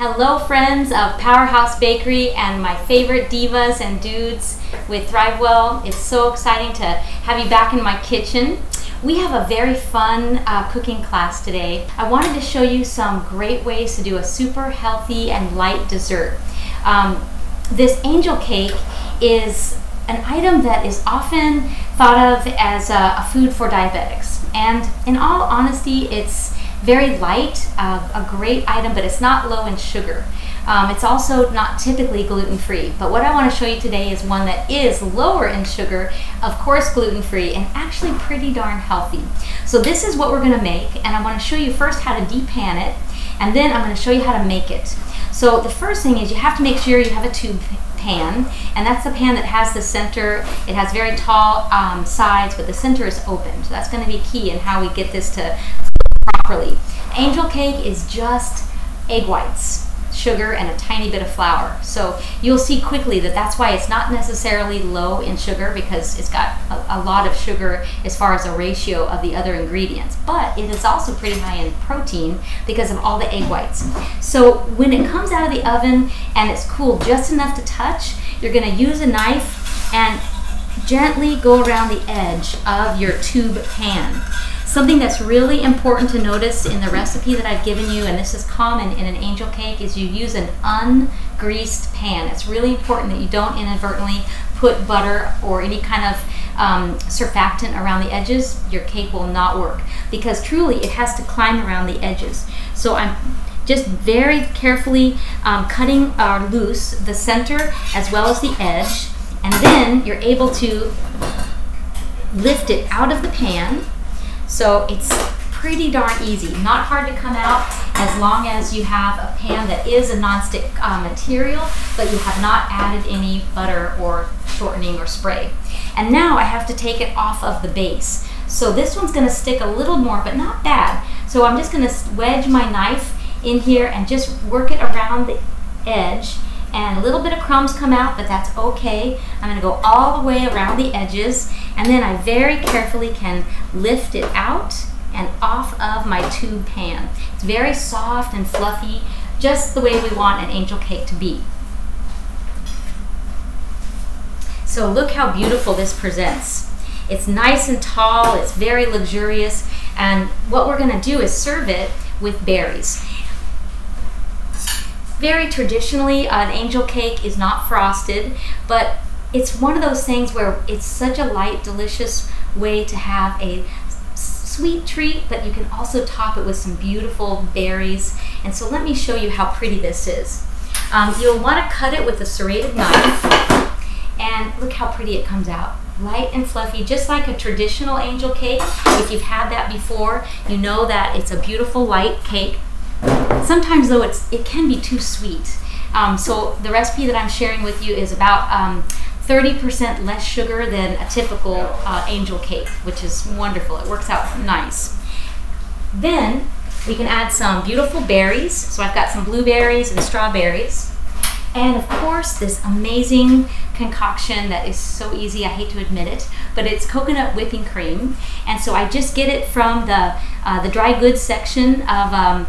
Hello friends of Powerhouse Bakery and my favorite divas and dudes with ThriveWell. It's so exciting to have you back in my kitchen. We have a very fun cooking class today. I wanted to show you some great ways to do a super healthy and light dessert. This angel cake is an item that is often thought of as a food for diabetics. And in all honesty, it's very light, a great item, but it's not low in sugar. It's also not typically gluten-free, but what I want to show you today is one that is lower in sugar, of course gluten-free, and actually pretty darn healthy. So this is what we're going to make, and I want to show you first how to depan it, and then I'm going to show you how to make it. So the first thing is you have to make sure you have a tube pan, and that's the pan that has the center. It has very tall sides, but the center is open. So that's going to be key in how we get this to properly. Angel cake is just egg whites, sugar, and a tiny bit of flour. So you'll see quickly that that's why it's not necessarily low in sugar, because it's got a lot of sugar as far as a ratio of the other ingredients. But it is also pretty high in protein because of all the egg whites. So when it comes out of the oven and it's cooled just enough to touch, you're going to use a knife and gently go around the edge of your tube pan. Something that's really important to notice in the recipe that I've given you, and this is common in an angel cake, is you use an ungreased pan. It's really important that you don't inadvertently put butter or any kind of surfactant around the edges. Your cake will not work, because truly it has to climb around the edges. So I'm just very carefully cutting loose the center as well as the edge, and then you're able to lift it out of the pan. So it's pretty darn easy, not hard to come out, as long as you have a pan that is a nonstick material, but you have not added any butter or shortening or spray. And now I have to take it off of the base. So this one's going to stick a little more, but not bad. So I'm just going to wedge my knife in here and just work it around the edge. And a little bit of crumbs come out, but that's okay. I'm going to go all the way around the edges, and then I very carefully can lift it out and off of my tube pan. It's very soft and fluffy, just the way we want an angel cake to be. So look how beautiful this presents. It's nice and tall, it's very luxurious, and what we're going to do is serve it with berries. Very traditionally, an angel cake is not frosted, but it's one of those things where it's such a light, delicious way to have a sweet treat, but you can also top it with some beautiful berries. And so let me show you how pretty this is. You'll want to cut it with a serrated knife, and look how pretty it comes out. Light and fluffy, just like a traditional angel cake. If you've had that before, you know that it's a beautiful light cake. Sometimes though it can be too sweet. So the recipe that I'm sharing with you is about 30% less sugar than a typical angel cake, which is wonderful. It works out nice. Then we can add some beautiful berries. So I've got some blueberries and strawberries. And of course this amazing concoction that is so easy, I hate to admit it, but it's coconut whipping cream. And so I just get it from the dry goods section of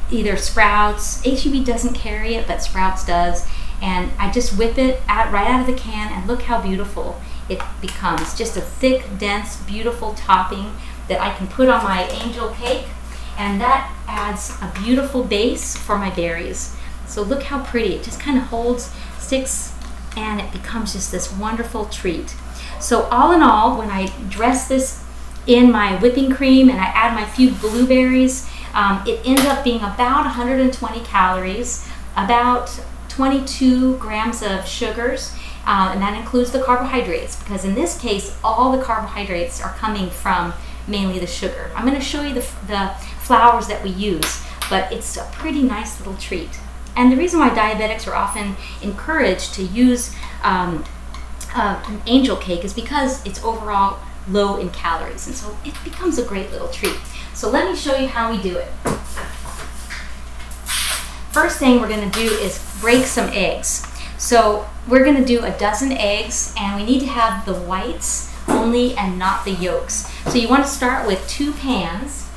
either Sprouts. H-E-B doesn't carry it, but Sprouts does. And I just whip it right out of the can, and look how beautiful it becomes. Just a thick, dense, beautiful topping that I can put on my angel cake, and that adds a beautiful base for my berries. So look how pretty. It just kind of holds, sticks, and it becomes just this wonderful treat. So all in all, when I dress this in my whipping cream and I add my few blueberries, it ends up being about 120 calories, about 22 grams of sugars, and that includes the carbohydrates, because in this case all the carbohydrates are coming from mainly the sugar. I'm going to show you the flours that we use, but it's a pretty nice little treat. And the reason why diabetics are often encouraged to use an angel cake is because it's overall low in calories, and so it becomes a great little treat. So let me show you how we do it. First thing we're going to do is break some eggs. So we're going to do a dozen eggs, and we need to have the whites only and not the yolks. So you want to start with 2 pans,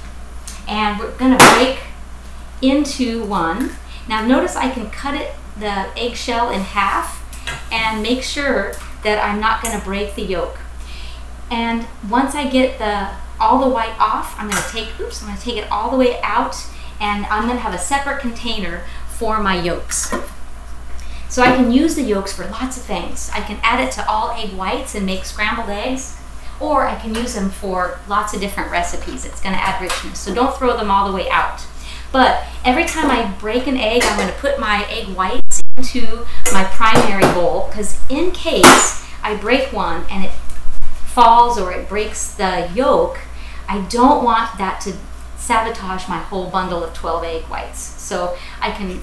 and we're going to break into one. Now notice I can cut the eggshell in half and make sure that I'm not going to break the yolk. And once I get all the white off, I'm going to take it all the way out, and I'm going to have a separate container for my yolks. So I can use the yolks for lots of things. I can add it to all egg whites and make scrambled eggs, or I can use them for lots of different recipes. It's going to add richness. So don't throw them all the way out. But every time I break an egg, I'm going to put my egg whites into my primary bowl, because in case I break one and it falls or it breaks the yolk, I don't want that to sabotage my whole bundle of 12 egg whites. So I can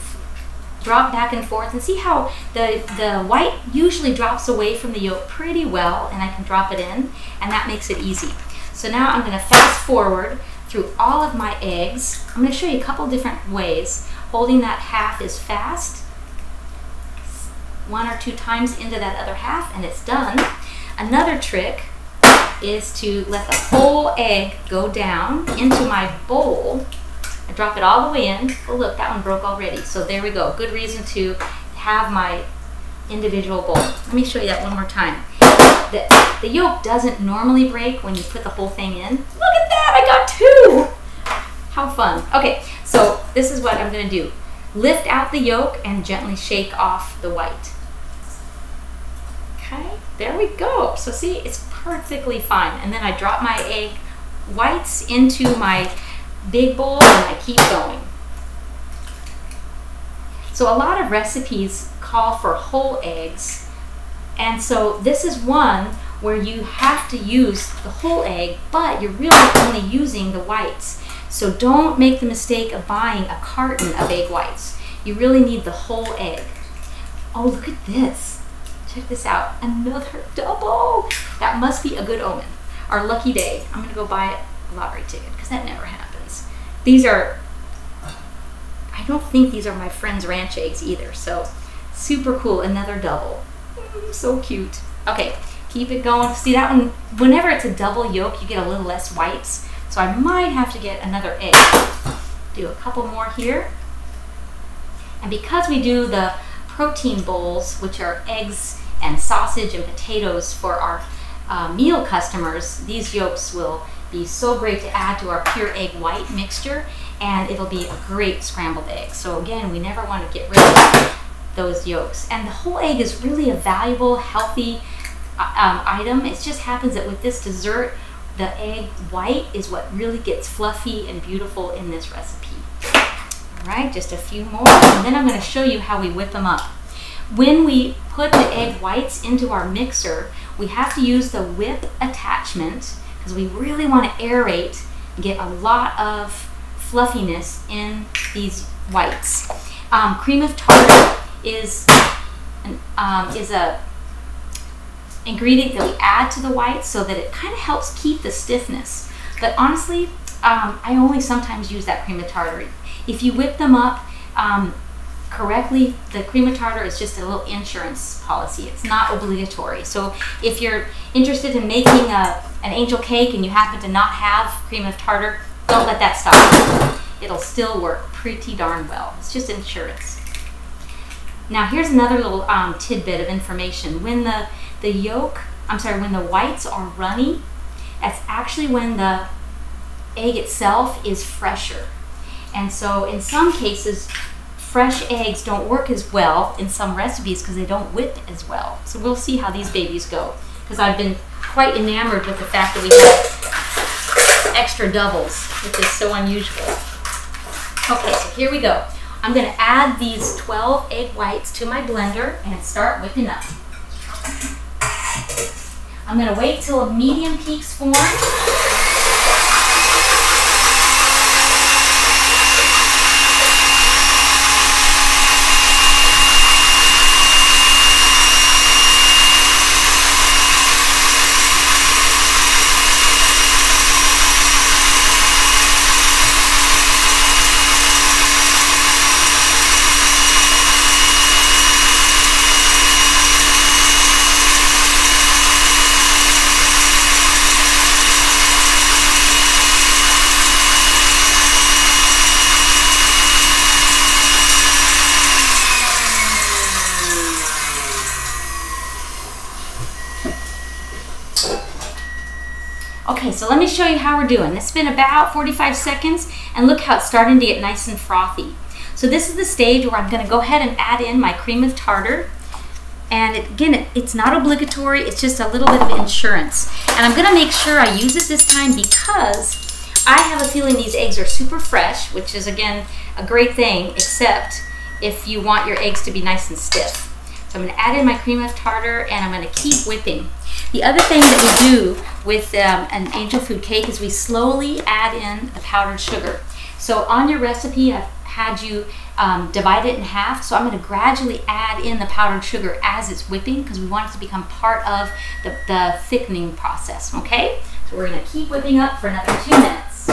drop back and forth and see how the white usually drops away from the yolk pretty well, and I can drop it in, and that makes it easy. So now I'm going to fast forward through all of my eggs. I'm going to show you a couple different ways. Holding that half is fast. 1 or 2 times into that other half and it's done. Another trick is to let the whole egg go down into my bowl. I drop it all the way in. Oh look, that one broke already. So there we go. Good reason to have my individual bowl. Let me show you that one more time. The yolk doesn't normally break when you put the whole thing in. Look at that, I got 2. How fun. Okay, so this is what I'm going to do. Lift out the yolk and gently shake off the white. Okay, there we go. So see, it's perfectly fine. And then I drop my egg whites into my big bowl and I keep going. So a lot of recipes call for whole eggs, and so this is one where you have to use the whole egg, but you're really only using the whites. So don't make the mistake of buying a carton of egg whites. You really need the whole egg. Oh, look at this. Check this out. Another double. That must be a good omen. Our lucky day. I'm going to go buy a lottery ticket because that never happens. These are, I don't think these are my friend's ranch eggs either. So super cool. Another double. So cute. Okay, keep it going. See that one, whenever it's a double yolk, you get a little less whites. So I might have to get another egg. Do a couple more here. And because we do the protein bowls, which are eggs and sausage and potatoes for our meal customers, these yolks will be so great to add to our pure egg white mixture, and it'll be a great scrambled egg. So again, we never want to get rid of those yolks. And the whole egg is really a valuable, healthy item. It just happens that with this dessert, the egg white is what really gets fluffy and beautiful in this recipe. All right, just a few more, and then I'm going to show you how we whip them up. When we put the egg whites into our mixer, we have to use the whip attachment because we really want to aerate and get a lot of fluffiness in these whites. Cream of tartar is a ingredient that we add to the whites so that it kind of helps keep the stiffness. But honestly, I only sometimes use that cream of tartar. If you whip them up correctly, the cream of tartar is just a little insurance policy. It's not obligatory. So if you're interested in making an angel cake and you happen to not have cream of tartar, don't let that stop you. It'll still work pretty darn well. It's just insurance. Now here's another little tidbit of information. When when the whites are runny, that's actually when the egg itself is fresher. And so in some cases, fresh eggs don't work as well in some recipes because they don't whip as well. So we'll see how these babies go, because I've been quite enamored with the fact that we have extra doubles, which is so unusual. Okay, so here we go. I'm going to add these 12 egg whites to my blender and start whipping up. I'm going to wait till a medium peaks form. Okay, so let me show you how we're doing. It's been about 45 seconds, and look how it's starting to get nice and frothy. So this is the stage where I'm gonna go ahead and add in my cream of tartar. And again, it's not obligatory, it's just a little bit of insurance. And I'm gonna make sure I use it this time because I have a feeling these eggs are super fresh, which is again, a great thing, except if you want your eggs to be nice and stiff. So I'm gonna add in my cream of tartar and I'm gonna keep whipping. The other thing that we do with an angel food cake is we slowly add in the powdered sugar. So on your recipe, I've had you divide it in half. So I'm going to gradually add in the powdered sugar as it's whipping because we want it to become part of the thickening process, okay? So we're going to keep whipping up for another 2 minutes.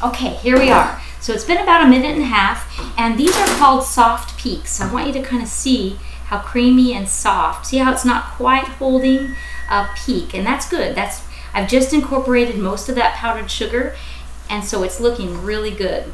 Okay, here we are. So it's been about 1.5 minutes, and these are called soft peaks. So I want you to kind of see how creamy and soft. See how it's not quite holding a peak, and that's good. I've just incorporated most of that powdered sugar, and so it's looking really good. You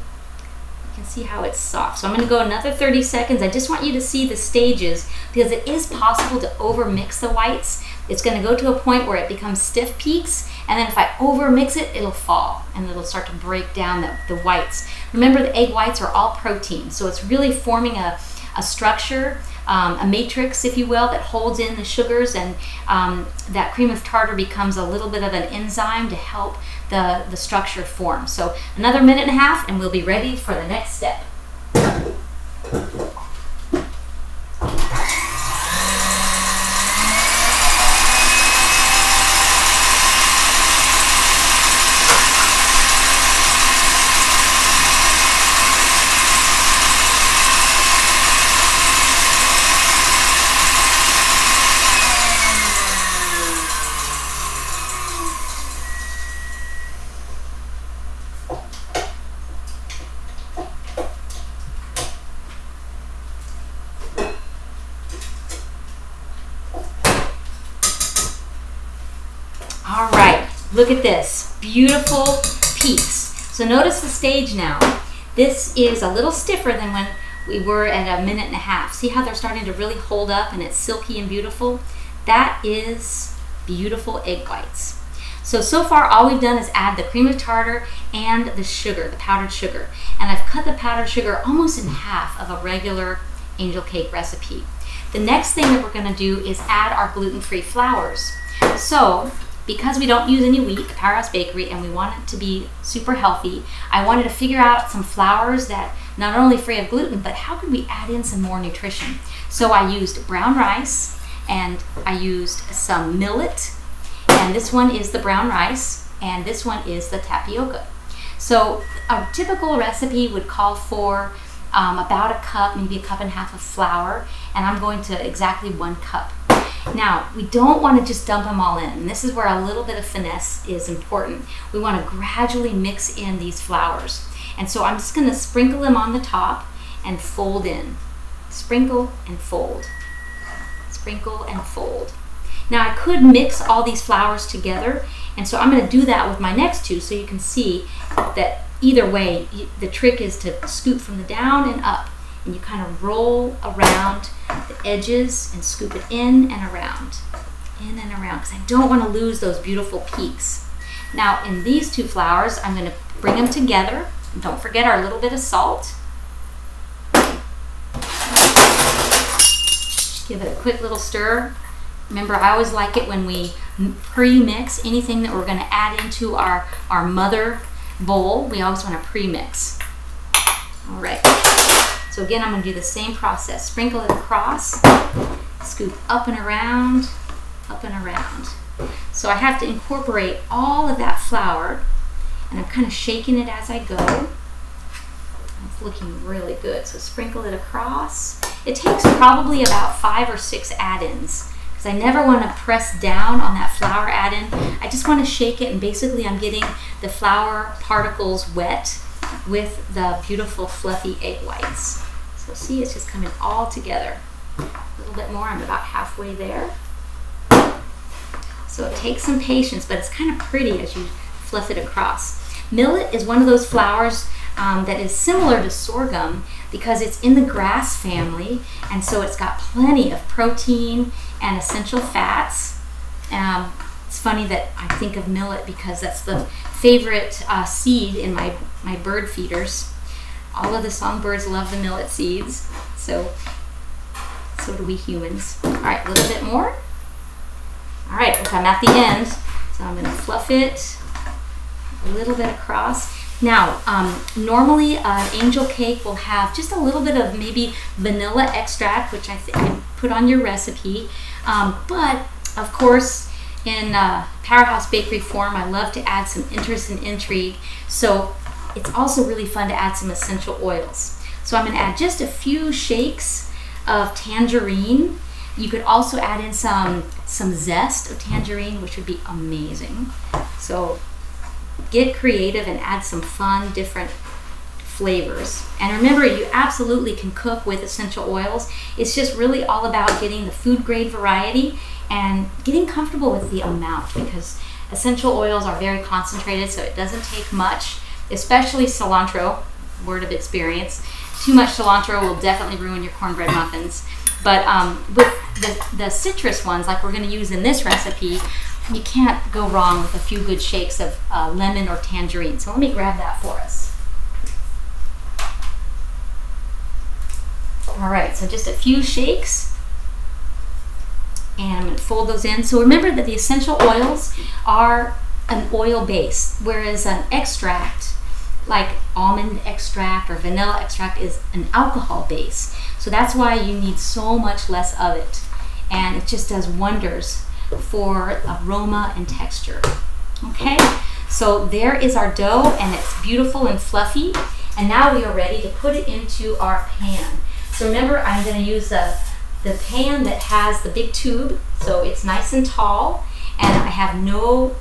can see how it's soft. So I'm going to go another 30 seconds. I just want you to see the stages because it is possible to overmix the whites. It's going to go to a point where it becomes stiff peaks, and then if I overmix it, it'll fall and it'll start to break down the whites. Remember, the egg whites are all protein, so it's really forming a structure, a matrix, if you will, that holds in the sugars, and that cream of tartar becomes a little bit of an enzyme to help the structure form. So another 1.5 minutes, and we'll be ready for the next step. All right, look at this, beautiful peaks. So notice the stage now. This is a little stiffer than when we were at 1.5 minutes. See how they're starting to really hold up and it's silky and beautiful? That is beautiful egg whites. So far all we've done is add the cream of tartar and the sugar, the powdered sugar. And I've cut the powdered sugar almost in half of a regular angel cake recipe. The next thing that we're gonna do is add our gluten-free flours. So, because we don't use any wheat, Powerhouse Bakery, and we want it to be super healthy, I wanted to figure out some flours that not only free of gluten, but how could we add in some more nutrition? So I used brown rice, and I used some millet, and this one is the brown rice, and this one is the tapioca. So a typical recipe would call for about a cup, maybe 1.5 cups of flour, and I'm going to exactly 1 cup. Now, we don't want to just dump them all in. And this is where a little bit of finesse is important. We want to gradually mix in these flours. And so I'm just going to sprinkle them on the top and fold in. Sprinkle and fold. Sprinkle and fold. Now, I could mix all these flours together, and so I'm going to do that with my next two so you can see that either way, the trick is to scoop from the down and up. And you kind of roll around the edges and scoop it in and around, because I don't want to lose those beautiful peaks. Now in these two flours, I'm going to bring them together. And don't forget our little bit of salt. Just give it a quick little stir. Remember, I always like it when we pre-mix anything that we're going to add into our mother bowl. We always want to pre-mix. All right. So again, I'm going to do the same process. Sprinkle it across, scoop up and around, up and around. So I have to incorporate all of that flour, and I'm kind of shaking it as I go. It's looking really good. So sprinkle it across. It takes probably about 5 or 6 add-ins, because I never want to press down on that flour add-in. I just want to shake it, and basically I'm getting the flour particles wet with the beautiful fluffy egg whites. So see, it's just coming all together. A little bit more, I'm about halfway there. So it takes some patience, but it's kind of pretty as you fluff it across. Millet is one of those flours that is similar to sorghum because it's in the grass family, and so it's got plenty of protein and essential fats. It's funny that I think of millet because that's the favorite seed in my bird feeders. All of the songbirds love the millet seeds, so do we humans. All right, a little bit more. All right, look, I'm at the end, so I'm gonna fluff it a little bit across. Now, normally an angel cake will have just a little bit of maybe vanilla extract, which I think you put on your recipe. But of course, in Powerhouse Bakery form, I love to add some interest and intrigue. So it's also really fun to add some essential oils. So I'm gonna add just a few shakes of tangerine. You could also add in some zest of tangerine, which would be amazing. So get creative and add some fun, different flavors. And remember, you absolutely can cook with essential oils. It's just really all about getting the food grade variety and getting comfortable with the amount, because essential oils are very concentrated, so it doesn't take much, especially cilantro, word of experience. Too much cilantro will definitely ruin your cornbread muffins. But with the citrus ones, like we're going to use in this recipe, you can't go wrong with a few good shakes of lemon or tangerine. So let me grab that for us. All right, so just a few shakes. And I'm going to fold those in. So remember that the essential oils are an oil base, whereas an extract, like almond extract or vanilla extract, is an alcohol base. So that's why you need so much less of it. And it just does wonders for aroma and texture. Okay, so there is our dough, and it's beautiful and fluffy. And now we are ready to put it into our pan. So remember, I'm going to use the pan that has the big tube, so it's nice and tall, and I have no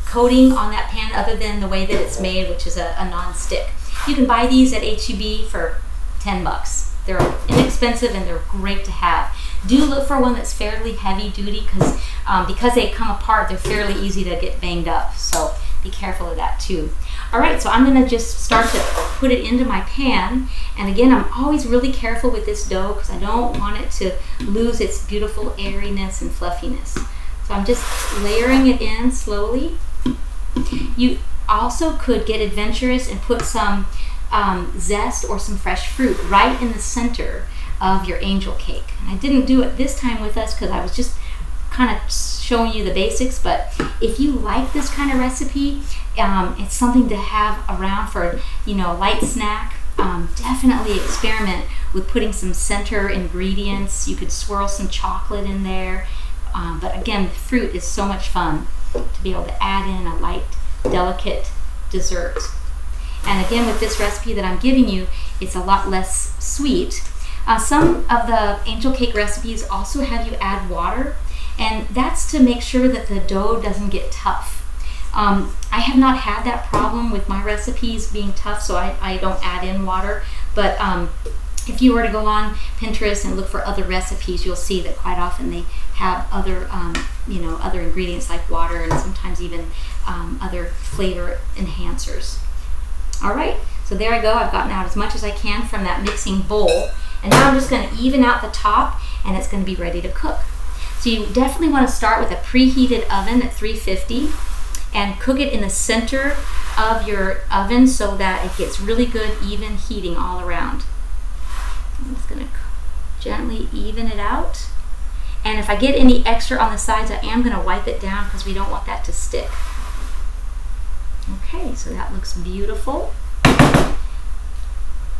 coating on that pan other than the way that it's made, which is a non-stick. You can buy these at H-E-B for 10 bucks. They're inexpensive and they're great to have. Do look for one that's fairly heavy duty, because they come apart, they're fairly easy to get banged up. So be careful of that too. All right, so I'm gonna just start to put it into my pan. And again, I'm always really careful with this dough because I don't want it to lose its beautiful airiness and fluffiness. So I'm just layering it in slowly. You also could get adventurous and put some zest or some fresh fruit right in the center of your angel cake. And I didn't do it this time with us because I was just kind of showing you the basics, but if you like this kind of recipe, it's something to have around for, you know, a light snack. Definitely experiment with putting some center ingredients. You could swirl some chocolate in there, but again, fruit is so much fun to be able to add in a light, delicate dessert. And again, with this recipe that I'm giving you, it's a lot less sweet. Some of the angel cake recipes also have you add water, and that's to make sure that the dough doesn't get tough. I have not had that problem with my recipes being tough, so I don't add in water. But if you were to go on Pinterest and look for other recipes, you'll see that quite often they have other, other ingredients like water, and sometimes even other flavor enhancers. All right, so there I go. I've gotten out as much as I can from that mixing bowl. And now I'm just going to even out the top, and it's going to be ready to cook. So you definitely want to start with a preheated oven at 350 and cook it in the center of your oven so that it gets really good, even heating all around. I'm just going to gently even it out. And if I get any extra on the sides, I am going to wipe it down because we don't want that to stick. Okay, so that looks beautiful.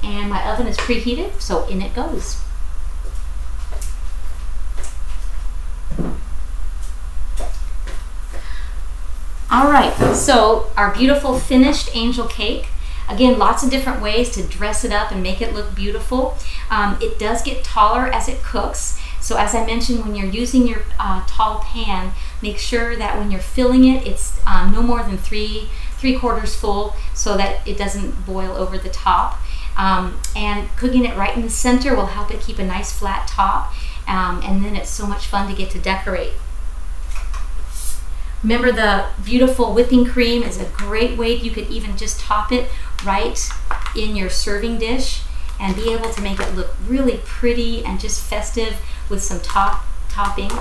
And my oven is preheated, so in it goes. All right, so our beautiful finished angel cake. Again, lots of different ways to dress it up and make it look beautiful. It does get taller as it cooks. So as I mentioned, when you're using your tall pan, make sure that when you're filling it, it's no more than three-quarters full so that it doesn't boil over the top. And cooking it right in the center will help it keep a nice flat top. And then it's so much fun to get to decorate. Remember, the beautiful whipping cream is a great way. You could even just top it right in your serving dish and be able to make it look really pretty and just festive with some topping.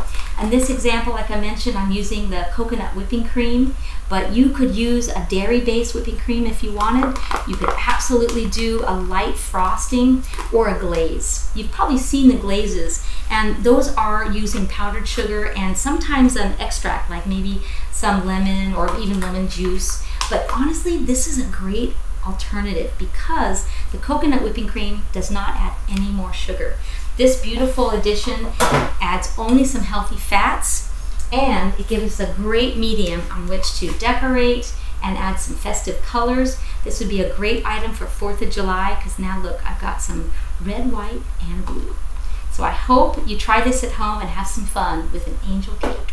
In this example, like I mentioned, I'm using the coconut whipping cream, but you could use a dairy-based whipping cream if you wanted. You could absolutely do a light frosting or a glaze. You've probably seen the glazes, and those are using powdered sugar and sometimes an extract, like maybe some lemon or even lemon juice. But honestly, this is a great alternative because the coconut whipping cream does not add any more sugar. This beautiful addition adds only some healthy fats, and it gives us a great medium on which to decorate and add some festive colors. This would be a great item for 4th of July because now look, I've got some red, white, and blue. So I hope you try this at home and have some fun with an angel cake.